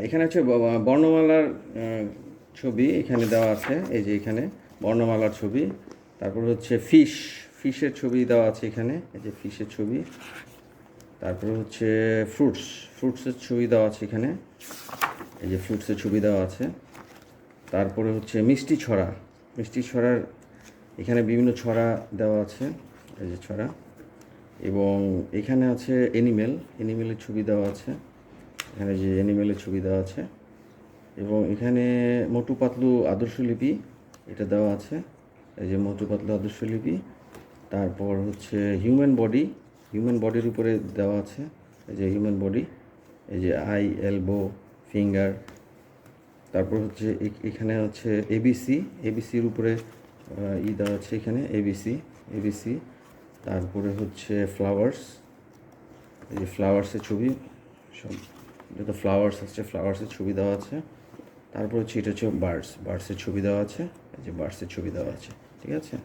এখানে হচ্ছে বর্ণমালার ছবি এখানে দেওয়া আছে, এই যে এখানে বর্ণমালার ছবি। তারপর হচ্ছে ফিশের ছবি দেওয়া আছে এখানে, এই যে ফিশের ছবি। তারপরে হচ্ছে ফ্রুটসের ছবি দেওয়া আছে এখানে, এই যে ফ্রুটসের ছবি দেওয়া আছে। তারপরে হচ্ছে মিষ্টি ছড়ার এখানে বিভিন্ন ছড়া দেওয়া আছে, এই যে ছড়া। এবং এখানে আছে এনিমেলের ছবি দেওয়া আছে, এখানে যে অ্যানিমেলের ছবি দেওয়া আছে। এবং এখানে মোটু পাতলু আদর্শলিপি এটা দেওয়া আছে, এই যে মোটু পাতলু আদর্শলিপি। তারপর হচ্ছে হিউম্যান বডির উপরে দেওয়া আছে, এই যে হিউম্যান বডি, এই যে আই, এলবো, ফিঙ্গার। তারপর হচ্ছে এখানে হচ্ছে এবিসির উপরে দেওয়া আছে এখানে, এবিসি। তারপরে হচ্ছে এই যে ফ্লাওয়ার্সের ছবি, সব যত ফ্লাওয়ার্স আছে ফ্লাওয়ার্সের ছবি দেওয়া আছে। তারপর হচ্ছে এটা হচ্ছে বার্ডসের ছবি দেওয়া আছে, এই যে বার্ডসের ছবি দেওয়া আছে, ঠিক আছে।